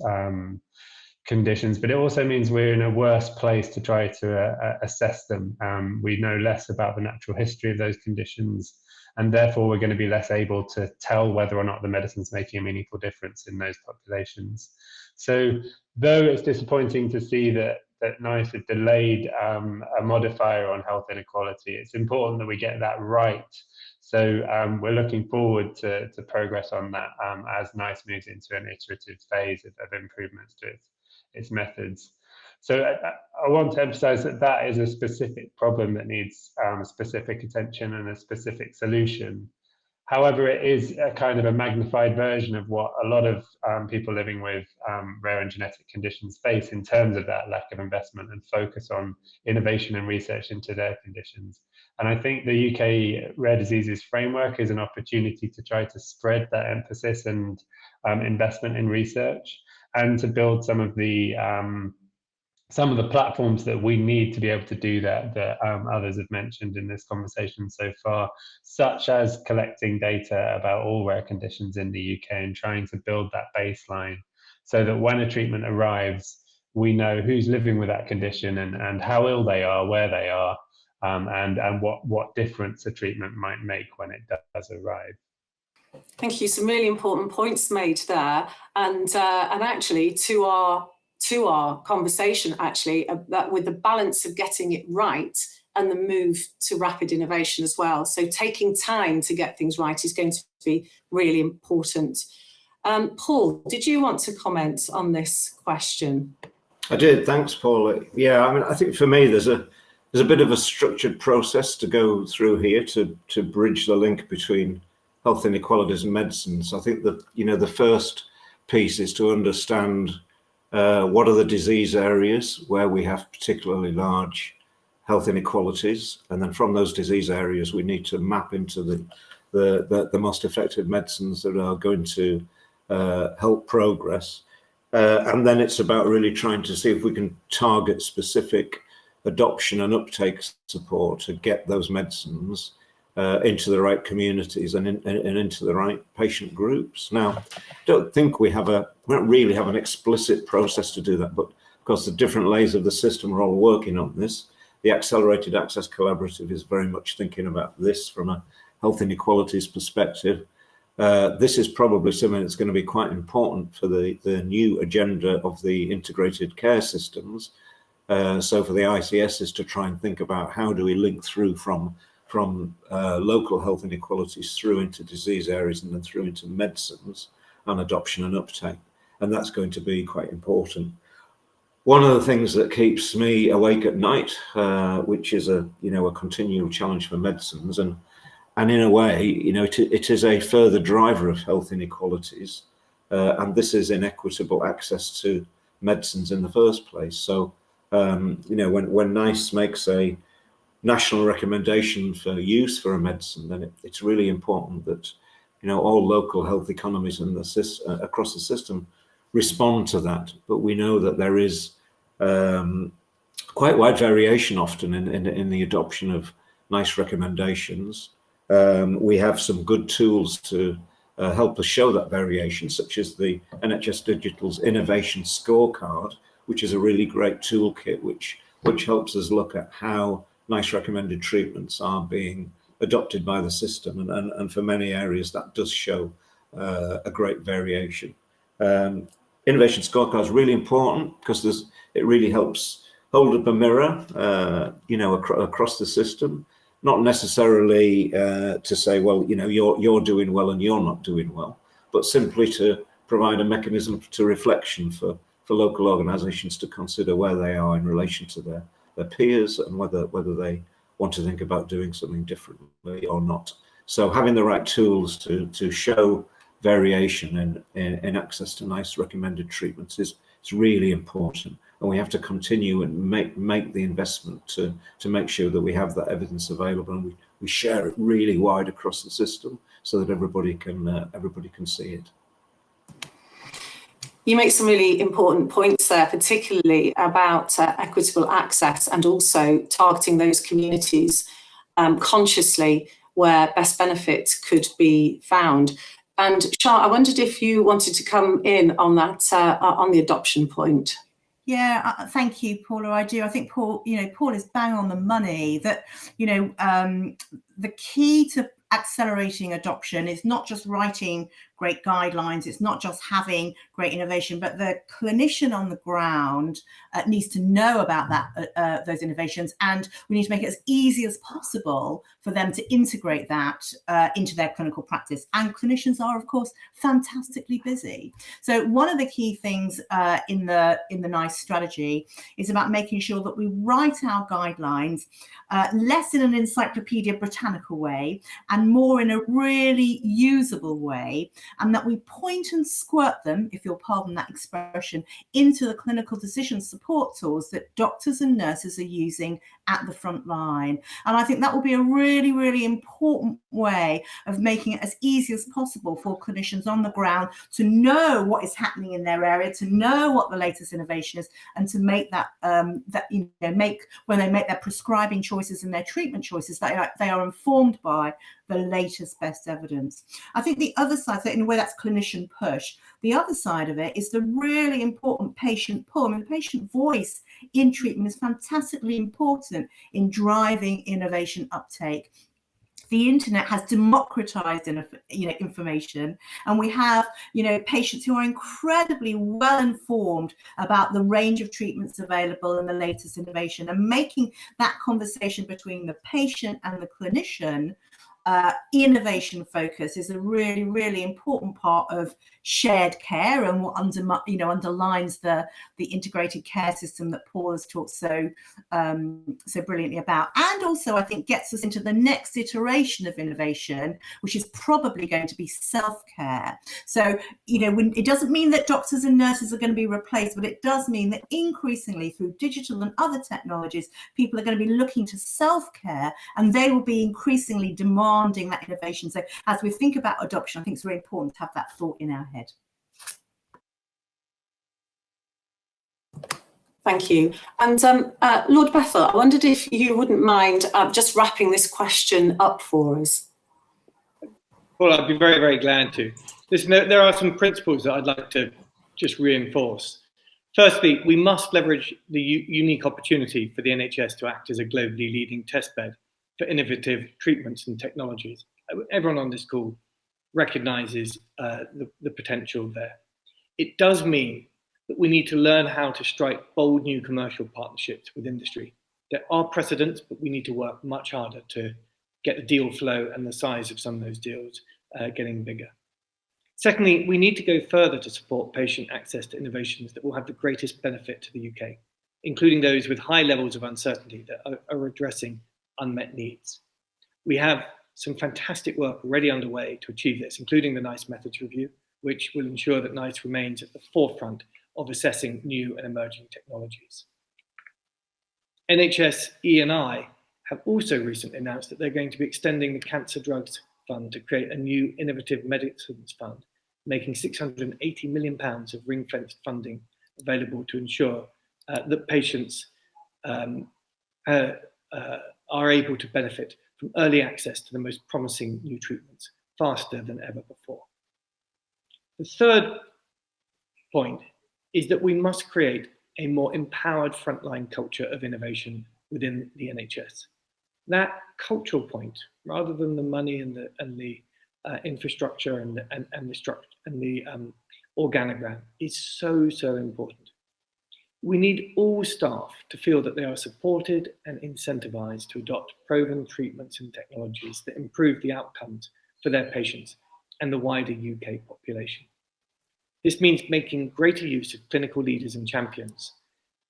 conditions, but it also means we're in a worse place to try to assess them. We know less about the natural history of those conditions, and therefore we're going to be less able to tell whether or not the medicine's making a meaningful difference in those populations. So though it's disappointing to see that NICE had delayed a modifier on health inequality, it's important that we get that right. So we're looking forward to progress on that as NICE moves into an iterative phase of improvements to its methods. So I want to emphasize that is a specific problem that needs specific attention and a specific solution. However, it is a kind of a magnified version of what a lot of people living with rare and genetic conditions face in terms of that lack of investment and focus on innovation and research into their conditions. And I think the UK Rare Diseases Framework is an opportunity to try to spread that emphasis and investment in research, and to build some of the platforms that we need to be able to do that others have mentioned in this conversation so far, such as collecting data about all rare conditions in the UK and trying to build that baseline so that when a treatment arrives, we know who's living with that condition and how ill they are, where they are, and what difference a treatment might make when it does arrive. Thank you. Some really important points made there, and actually to our conversation, actually, that with the balance of getting it right and the move to rapid innovation as well. So taking time to get things right is going to be really important. Paul, did you want to comment on this question? I did. Thanks, Paula. Yeah, I mean, I think for me, there's a bit of a structured process to go through here to bridge the link between health inequalities and medicines. I think that, the first piece is to understand what are the disease areas where we have particularly large health inequalities, and then from those disease areas we need to map into the most effective medicines that are going to help progress. And then it's about really trying to see if we can target specific adoption and uptake support to get those medicines into the right communities and into the right patient groups. Now, I don't think we don't really have an explicit process to do that, but of course the different layers of the system are all working on this. The Accelerated Access Collaborative is very much thinking about this from a health inequalities perspective. This is probably something that's going to be quite important for the new agenda of the integrated care systems. So for the ICSs to try and think about how do we link through from local health inequalities through into disease areas and then through into medicines and adoption and uptake. And that's going to be quite important. One of the things that keeps me awake at night, which is a continual challenge for medicines, and in a way, it is a further driver of health inequalities, and this is inequitable access to medicines in the first place. So, when NICE makes a national recommendation for use for a medicine, then it's really important that all local health economies and across the system respond to that. But we know that there is quite wide variation often in the adoption of NICE recommendations. We have some good tools to help us show that variation, such as the NHS Digital's Innovation Scorecard, which is a really great toolkit which helps us look at how NICE recommended treatments are being adopted by the system, and for many areas that does show a great variation. Innovation Scorecard is really important because it really helps hold up a mirror, across the system. Not necessarily to say, well, you're doing well and you're not doing well, but simply to provide a mechanism to reflection for local organisations to consider where they are in relation to their peers and whether they want to think about doing something differently or not. So having the right tools to show variation in access to NICE recommended treatments is really important, and we have to continue and make the investment to make sure that we have that evidence available and we share it really wide across the system so that everybody can see it. You make some really important points there, particularly about equitable access and also targeting those communities consciously where best benefit could be found. And Shah, I wondered if you wanted to come in on that, on the adoption point. Yeah, thank you, Paula. I do. I think Paul is bang on the money that, the key to accelerating adoption is not just writing great guidelines, it's not just having great innovation, but the clinician on the ground needs to know about those innovations, and we need to make it as easy as possible for them to integrate that into their clinical practice. And clinicians are, of course, fantastically busy. So one of the key things in the NICE strategy is about making sure that we write our guidelines less in an Encyclopedia Britannica way and more in a really usable way, and that we point and squirt them, if you'll pardon that expression, into the clinical decision support tools that doctors and nurses are using at the front line. And I think that will be a really, really important way of making it as easy as possible for clinicians on the ground to know what is happening in their area, to know what the latest innovation is, and to make that, when they make their prescribing choices and their treatment choices, that they are informed by the latest best evidence. I think the other side, so in a way that's clinician push, the other side of it is the really important patient pull. I mean, the patient voice in treatment is fantastically important in driving innovation uptake. The internet has democratized information, and we have patients who are incredibly well informed about the range of treatments available and the latest innovation, and making that conversation between the patient and the clinician innovation focus is a really, really important part of shared care, and what underlines the integrated care system that Paul has talked so brilliantly about, and also I think gets us into the next iteration of innovation, which is probably going to be self-care. So it doesn't mean that doctors and nurses are going to be replaced, but it does mean that increasingly through digital and other technologies, people are going to be looking to self-care, and they will be increasingly demanding that innovation. So as we think about adoption, I think it's very important to have that thought in our head. Thank you. And Lord Bethel, I wondered if you wouldn't mind just wrapping this question up for us. Well, I'd be very, very glad to. There are some principles that I'd like to just reinforce. Firstly, we must leverage the unique opportunity for the NHS to act as a globally leading testbed for innovative treatments and technologies. Everyone on this call recognises the potential there. It does mean that we need to learn how to strike bold new commercial partnerships with industry. There are precedents, but we need to work much harder to get the deal flow and the size of some of those deals getting bigger. Secondly, we need to go further to support patient access to innovations that will have the greatest benefit to the UK, including those with high levels of uncertainty that are addressing unmet needs. We have some fantastic work already underway to achieve this, including the NICE Methods Review, which will ensure that NICE remains at the forefront of assessing new and emerging technologies. NHS E&I have also recently announced that they're going to be extending the Cancer Drugs Fund to create a new innovative medicines fund, making £680 million of ring-fenced funding available to ensure that patients are able to benefit from early access to the most promising new treatments faster than ever before. The third point is that we must create a more empowered frontline culture of innovation within the NHS. That cultural point, rather than the money and the infrastructure and the organogram, is so important. We need all staff to feel that they are supported and incentivized to adopt proven treatments and technologies that improve the outcomes for their patients and the wider UK population. This means making greater use of clinical leaders and champions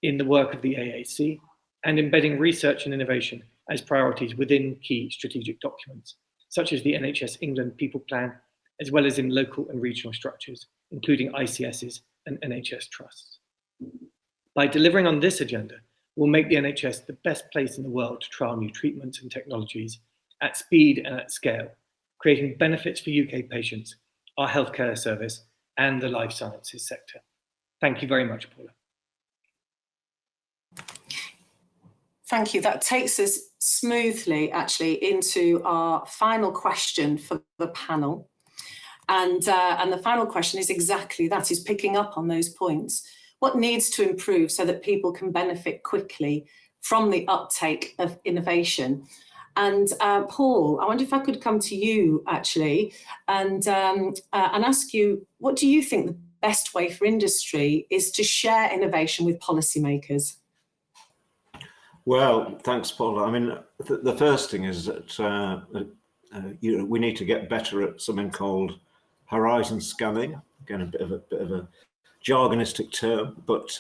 in the work of the AAC and embedding research and innovation as priorities within key strategic documents, such as the NHS England People Plan, as well as in local and regional structures, including ICSs and NHS trusts. By delivering on this agenda, we'll make the NHS the best place in the world to trial new treatments and technologies at speed and at scale, creating benefits for UK patients, our healthcare service, and the life sciences sector. Thank you very much, Paula. Thank you. That takes us smoothly, actually, into our final question for the panel. And the final question is exactly that, is picking up on those points. what needs to improve so that people can benefit quickly from the uptake of innovation. And Paul, I wonder if I could come to you actually and ask you, what do you think the best way for industry is to share innovation with policymakers? Well, thanks, Paul. I mean, the first thing is that we need to get better at something called horizon scanning. Again, a bit of a jargonistic term, but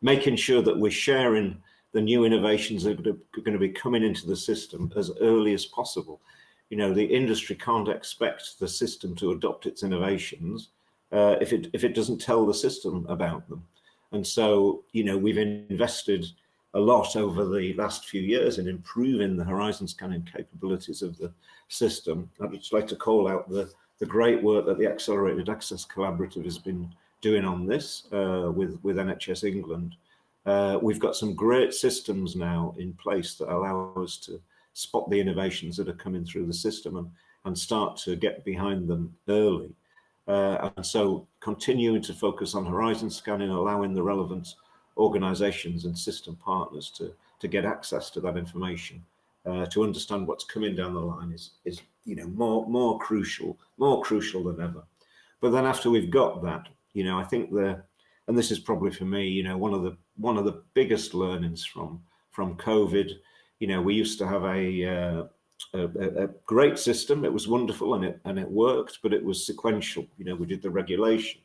making sure that we're sharing the new innovations that are going to be coming into the system as early as possible. You know, the industry can't expect the system to adopt its innovations if it doesn't tell the system about them. And so, you know, we've invested a lot over the last few years in improving the horizon scanning capabilities of the system. I'd just like to call out the great work that the Accelerated Access Collaborative has been doing on this with NHS England. We've got some great systems now in place that allow us to spot the innovations that are coming through the system and start to get behind them early. And so continuing to focus on horizon scanning, allowing the relevant organizations and system partners to get access to that information, to understand what's coming down the line is you know, more crucial than ever. But then after we've got that, you know, I think and this is probably for me, you know, one of the biggest learnings from COVID. You know, we used to have a great system. It was wonderful and it worked, but it was sequential. You know, we did the regulation,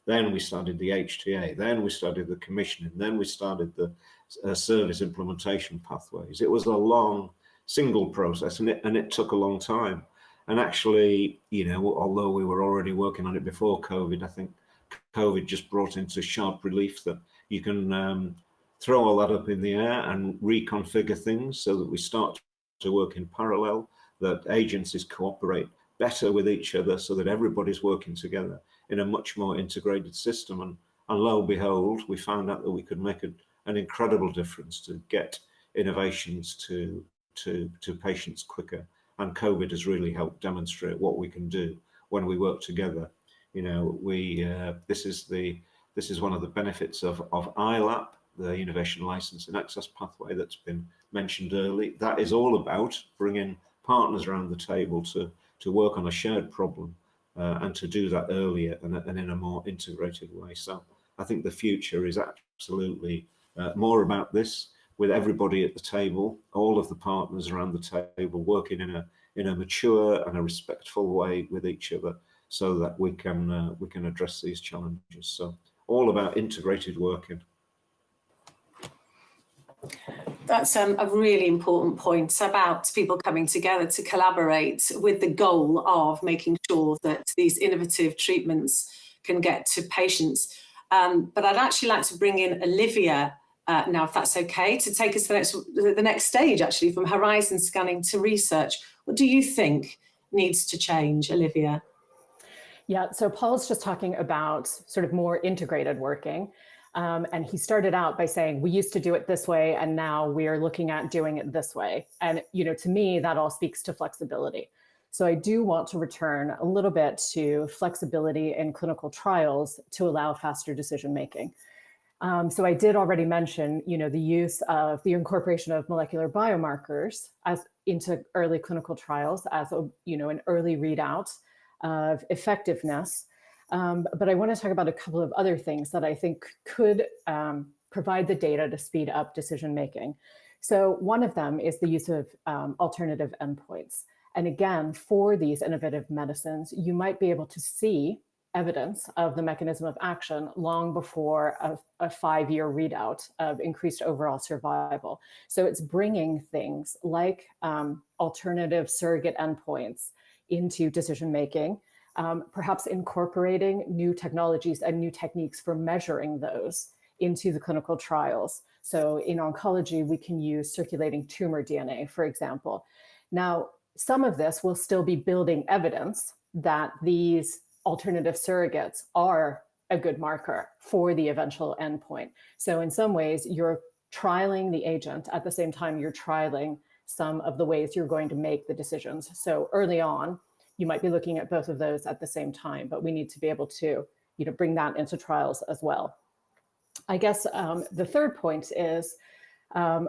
then we started the HTA, then we started the commissioning, then we started the service implementation pathways. It was a long single process, and it took a long time. And actually, you know, although we were already working on it before COVID, I think COVID just brought into sharp relief that you can throw all that up in the air and reconfigure things so that we start to work in parallel, that agencies cooperate better with each other so that everybody's working together in a much more integrated system. And lo and behold, we found out that we could make an incredible difference to get innovations to patients quicker. And COVID has really helped demonstrate what we can do when we work together. You know, this is one of the benefits of ILAP, the Innovation License and Access Pathway that's been mentioned early. That is all about bringing partners around the table to work on a shared problem and to do that earlier and in a more integrated way. So I think the future is absolutely more about this, with everybody at the table, all of the partners around the table working in a mature and a respectful way with each other, so that we can address these challenges. So all about integrated working. That's a really important point about people coming together to collaborate with the goal of making sure that these innovative treatments can get to patients. But I'd actually like to bring in Olivia now, if that's okay, to take us to the next stage, actually, from horizon scanning to research. What do you think needs to change, Olivia? Yeah, so Paul's just talking about sort of more integrated working. And he started out by saying, we used to do it this way, and now we're looking at doing it this way. And, you know, to me, that all speaks to flexibility. So I do want to return a little bit to flexibility in clinical trials to allow faster decision-making. So I did already mention, you know, the use of the incorporation of molecular biomarkers into early clinical trials as a, you know, an early readout of effectiveness. But I want to talk about a couple of other things that I think could provide the data to speed up decision-making. So one of them is the use of alternative endpoints. And again, for these innovative medicines, you might be able to see evidence of the mechanism of action long before a 5-year readout of increased overall survival. So it's bringing things like alternative surrogate endpoints into decision-making, perhaps incorporating new technologies and new techniques for measuring those into the clinical trials. So in oncology, we can use circulating tumor DNA, for example. Now, some of this will still be building evidence that these alternative surrogates are a good marker for the eventual endpoint. So in some ways, you're trialing the agent at the same time you're trialing some of the ways you're going to make the decisions. So early on, you might be looking at both of those at the same time, but we need to be able to, you know, bring that into trials as well. I guess the third point is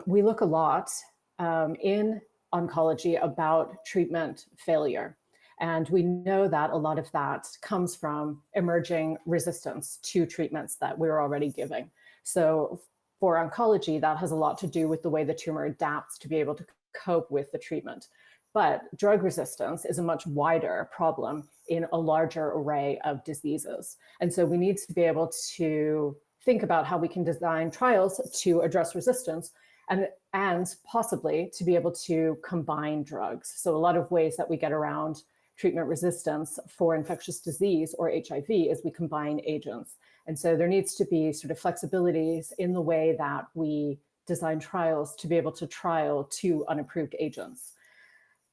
we look a lot in oncology about treatment failure. And we know that a lot of that comes from emerging resistance to treatments that we're already giving. So for oncology, that has a lot to do with the way the tumor adapts to be able to cope with the treatment. But drug resistance is a much wider problem in a larger array of diseases. And so we need to be able to think about how we can design trials to address resistance and possibly to be able to combine drugs. So a lot of ways that we get around treatment resistance for infectious disease or HIV is we combine agents. And so there needs to be sort of flexibilities in the way that we design trials to be able to trial two unapproved agents.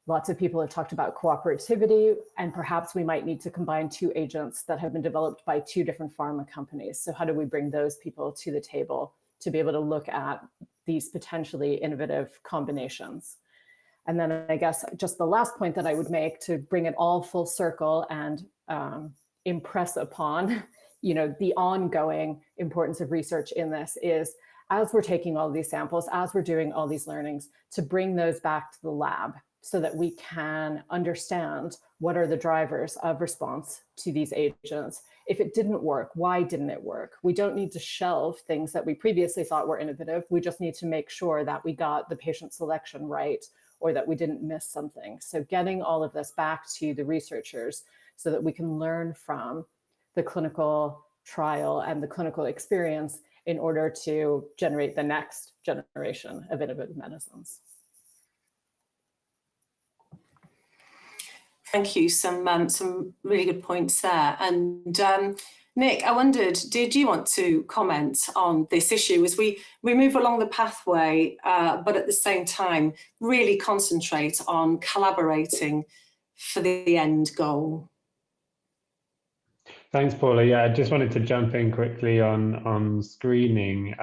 Lots of people have talked about cooperativity, and perhaps we might need to combine two agents that have been developed by two different pharma companies. So how do we bring those people to the table to be able to look at these potentially innovative combinations? And then I guess just the last point that I would make to bring it all full circle and impress upon, the ongoing importance of research in this is, as we're taking all these samples, as we're doing all these learnings, to bring those back to the lab so that we can understand what are the drivers of response to these agents. If it didn't work, why didn't it work? We don't need to shelve things that we previously thought were innovative. We just need to make sure that we got the patient selection right, or that we didn't miss something. So getting all of this back to the researchers so that we can learn from the clinical trial and the clinical experience in order to generate the next generation of innovative medicines. Thank you. Some really good points there. And Nick, I wondered, did you want to comment on this issue as we move along the pathway, but at the same time, really concentrate on collaborating for the end goal? Thanks, Paula. Yeah, I just wanted to jump in quickly on screening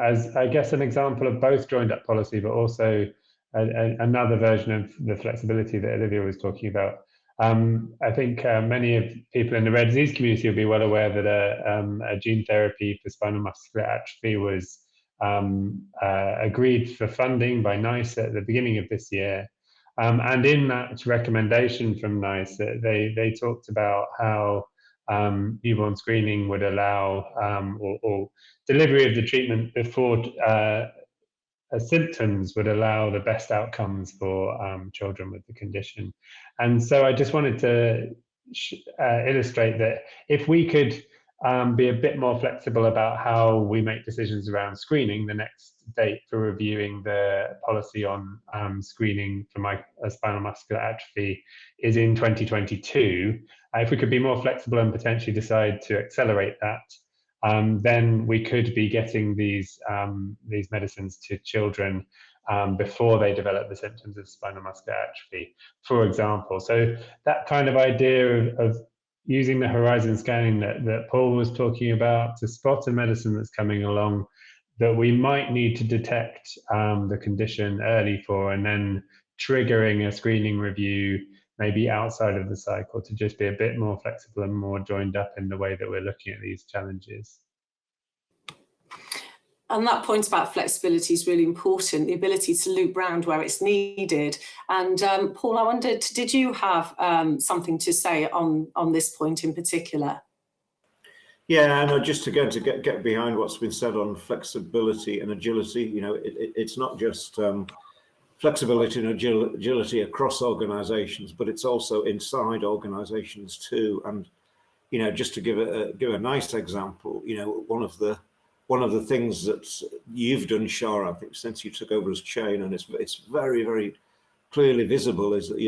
as I guess an example of both joined up policy, but also another version of the flexibility that Olivia was talking about. I think many of people in the rare disease community will be well aware that a gene therapy for spinal muscular atrophy was agreed for funding by NICE at the beginning of this year. And in that recommendation from NICE, they talked about how newborn screening would allow or delivery of the treatment before symptoms would allow the best outcomes for children with the condition. And so I just wanted to illustrate that if we could be a bit more flexible about how we make decisions around screening, the next date for reviewing the policy on screening for spinal muscular atrophy is in 2022. If we could be more flexible and potentially decide to accelerate that, then we could be getting these medicines to children before they develop the symptoms of spinal muscular atrophy, for example. So that kind of idea of using the horizon scanning that Paul was talking about to spot a medicine that's coming along that we might need to detect the condition early for, and then triggering a screening review maybe outside of the cycle to just be a bit more flexible and more joined up in the way that we're looking at these challenges. And that point about flexibility is really important, the ability to loop round where it's needed. And Paul, I wondered, did you have something to say on this point in particular? Yeah, no, just again to get behind what's been said on flexibility and agility. It's not just flexibility and agility across organizations, but it's also inside organizations too. And just to give a nice example, one of the things that you've done, Shara, I think, since you took over as chain, and it's very, very clearly visible, is that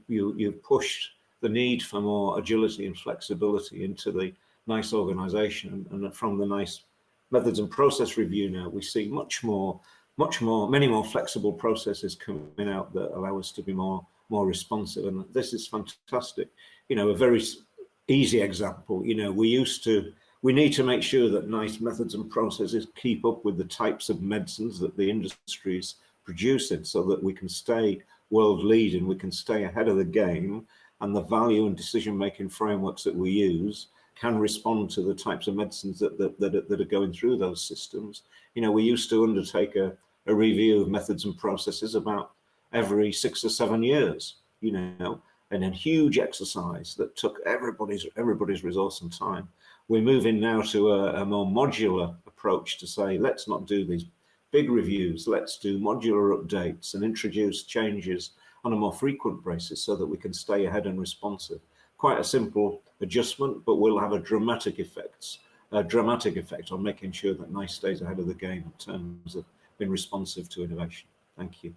you pushed the need for more agility and flexibility into the NICE organization, and from the NICE methods and process review now we see many more flexible processes coming out that allow us to be more responsive, and this is fantastic. A very easy example, we need to make sure that NICE methods and processes keep up with the types of medicines that the industry is producing, so that we can stay world leading, we can stay ahead of the game, and the value and decision-making frameworks that we use can respond to the types of medicines that are going through those systems. You know, we used to undertake a review of methods and processes about every 6 or 7 years, you know, and a huge exercise that took everybody's resource and time. We're moving now to a more modular approach to say, let's not do these big reviews, let's do modular updates and introduce changes on a more frequent basis so that we can stay ahead and responsive. Quite a simple adjustment, but will have a dramatic effect on making sure that NICE stays ahead of the game in terms of being responsive to innovation. Thank you.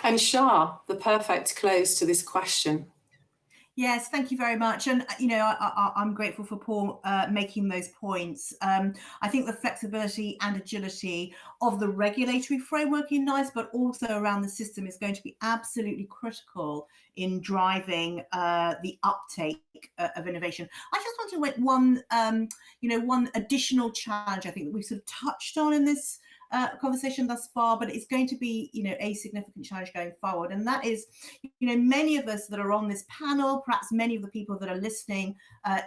And Shah, the perfect close to this question. Yes, thank you very much. And, you know, I'm grateful for Paul making those points. I think the flexibility and agility of the regulatory framework in NICE, but also around the system, is going to be absolutely critical in driving the uptake of innovation. I just want to make one additional challenge I think that we've sort of touched on in this conversation thus far, but it's going to be, you know, a significant challenge going forward. And that is, you know, many of us that are on this panel, perhaps many of the people that are listening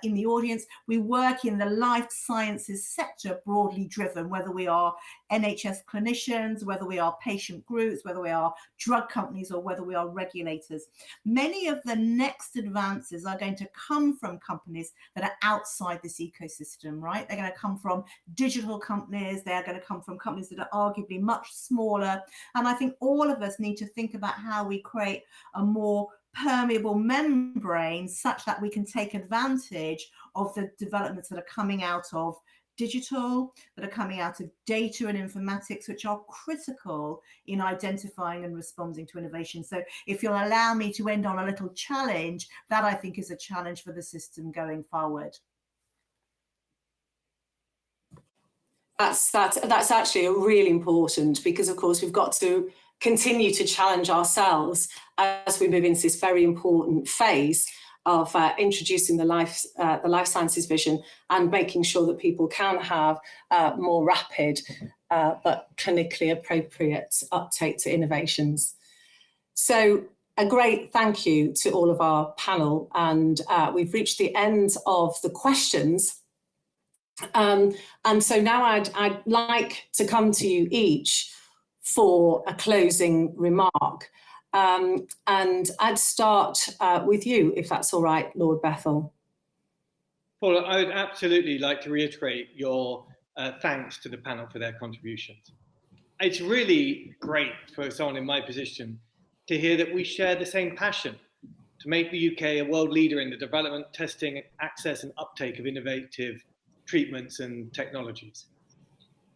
in the audience, we work in the life sciences sector, broadly driven, whether we are NHS clinicians, whether we are patient groups, whether we are drug companies, or whether we are regulators. Many of the next advances are going to come from companies that are outside this ecosystem, right? They're going to come from digital companies, they're going to come from companies that are arguably much smaller. And I think all of us need to think about how we create a more permeable membrane such that we can take advantage of the developments that are coming out of digital, that are coming out of data and informatics, which are critical in identifying and responding to innovation. So if you'll allow me to end on a little challenge, that I think is a challenge for the system going forward. That's actually a really important, because of course we've got to continue to challenge ourselves as we move into this very important phase of introducing the life sciences vision and making sure that people can have more rapid but clinically appropriate uptake to innovations. So a great thank you to all of our panel, and we've reached the end of the questions. And so now I'd like to come to you each for a closing remark. And I'd start with you, if that's all right, Lord Bethel. Paul, I would absolutely like to reiterate your thanks to the panel for their contributions. It's really great for someone in my position to hear that we share the same passion to make the UK a world leader in the development, testing, access and uptake of innovative treatments and technologies.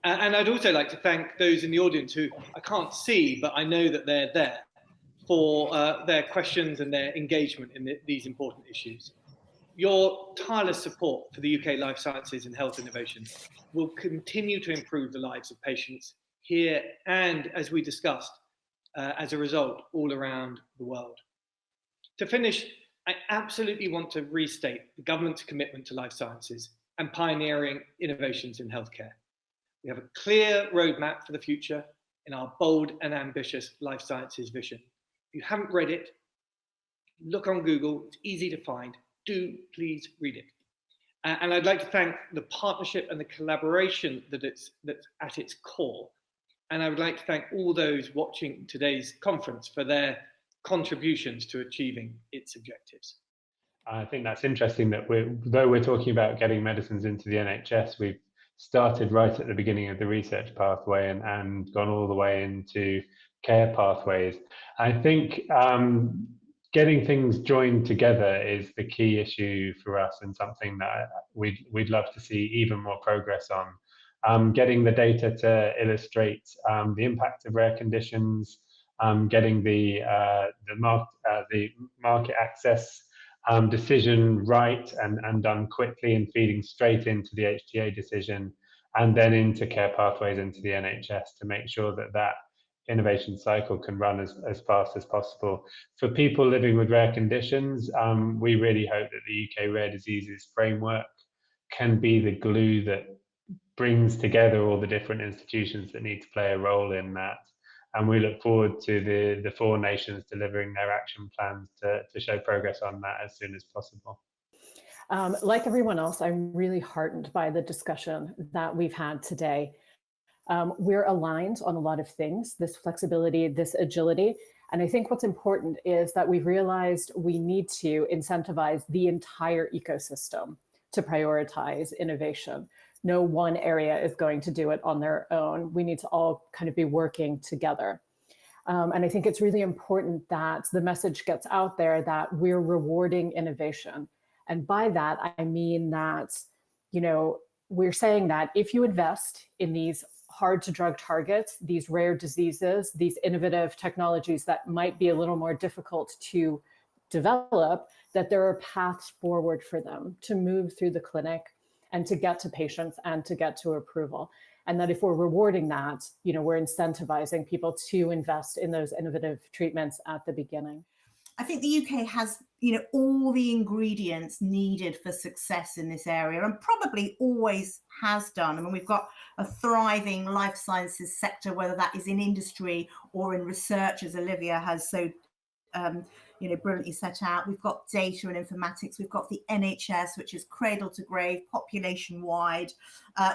And I'd also like to thank those in the audience who I can't see, but I know that they're there, for their questions and their engagement in these important issues. Your tireless support for the UK life sciences and health innovation will continue to improve the lives of patients here and, as we discussed, as a result, all around the world. To finish, I absolutely want to restate the government's commitment to life sciences and pioneering innovations in healthcare. We have a clear roadmap for the future in our bold and ambitious life sciences vision. If you haven't read it, look on Google, it's easy to find. Do please read it. And I'd like to thank the partnership and the collaboration that's at its core. And I would like to thank all those watching today's conference for their contributions to achieving its objectives. I think that's interesting that though we're talking about getting medicines into the NHS, we've started right at the beginning of the research pathway and gone all the way into care pathways. I think getting things joined together is the key issue for us, and something that we'd love to see even more progress on. Getting the data to illustrate the impact of rare conditions, getting the market access decision right and done quickly and feeding straight into the HTA decision, and then into care pathways into the NHS to make sure that that innovation cycle can run as fast as possible. For people living with rare conditions, we really hope that the UK Rare Diseases Framework can be the glue that brings together all the different institutions that need to play a role in that. And we look forward to the 4 nations delivering their action plans to show progress on that as soon as possible. Like everyone else, I'm really heartened by the discussion that we've had today. We're aligned on a lot of things, this flexibility, this agility. And I think what's important is that we've realized we need to incentivize the entire ecosystem to prioritize innovation. No one area is going to do it on their own. We need to all kind of be working together. And I think it's really important that the message gets out there that we're rewarding innovation. And by that, I mean that, you know, we're saying that if you invest in these hard to drug targets, these rare diseases, these innovative technologies that might be a little more difficult to develop, that there are paths forward for them to move through the clinic and to get to patients and to get to approval. And that if we're rewarding that, you know, we're incentivizing people to invest in those innovative treatments at the beginning. I think the UK has, you know, all the ingredients needed for success in this area, and probably always has done. I mean, we've got a thriving life sciences sector, whether that is in industry or in research, as Olivia has so you know, brilliantly set out. We've got data and informatics. We've got the NHS, which is cradle to grave, population wide.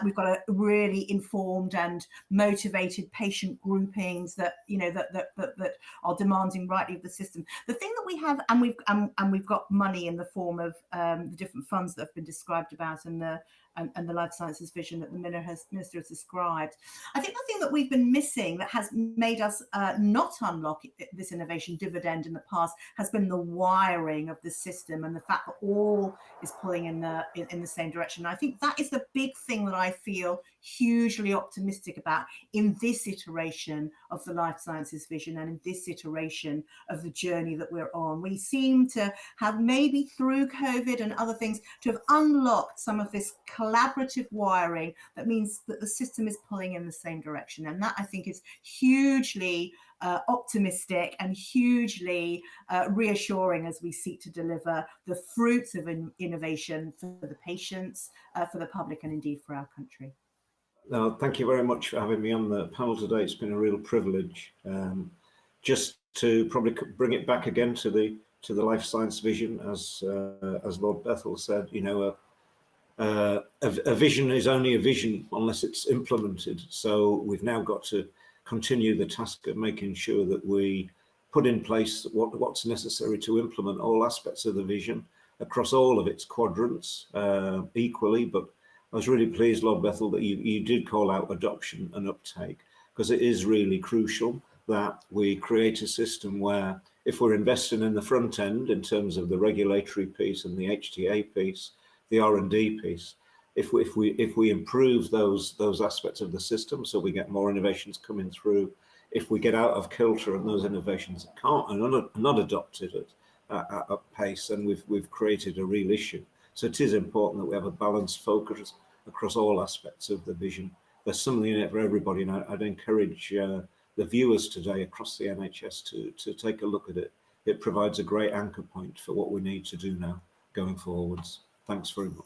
We've got a really informed and motivated patient groupings that, you know, that are demanding rightly of the system. The thing that we have, and we've got money in the form of the different funds that have been described about and the life sciences vision that the minister has described. I think the thing that we've been missing that has made us not unlock this innovation dividend in the past has been the wiring of the system and the fact that all is pulling in the same direction. And I think that is the big thing that I feel hugely optimistic about in this iteration of the life sciences vision and in this iteration of the journey that we're on. We seem to have, maybe through COVID and other things, to have unlocked some of this collaborative wiring that means that the system is pulling in the same direction. And that, I think, is hugely optimistic and hugely reassuring as we seek to deliver the fruits of innovation for the patients, for the public, and indeed for our country. No, thank you very much for having me on the panel today. It's been a real privilege. Just to probably bring it back again to the life science vision, as Lord Bethel said, you know, a vision is only a vision unless it's implemented. So we've now got to continue the task of making sure that we put in place what's necessary to implement all aspects of the vision across all of its quadrants equally. But I was really pleased, Lord Bethel, that you did call out adoption and uptake, because it is really crucial that we create a system where, if we're investing in the front end in terms of the regulatory piece and the HTA piece, the R&D piece, if we improve those aspects of the system, so we get more innovations coming through, if we get out of kilter and those innovations are not adopted at pace, then we've created a real issue. So it is important that we have a balanced focus across all aspects of the vision. There's something in it for everybody, and I'd encourage the viewers today across the NHS to take a look at it. It provides a great anchor point for what we need to do now going forwards. Thanks very much.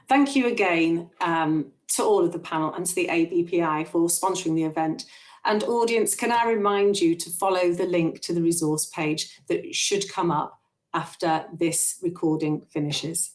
Thank you again to all of the panel and to the ABPI for sponsoring the event. And audience, can I remind you to follow the link to the resource page that should come up after this recording finishes.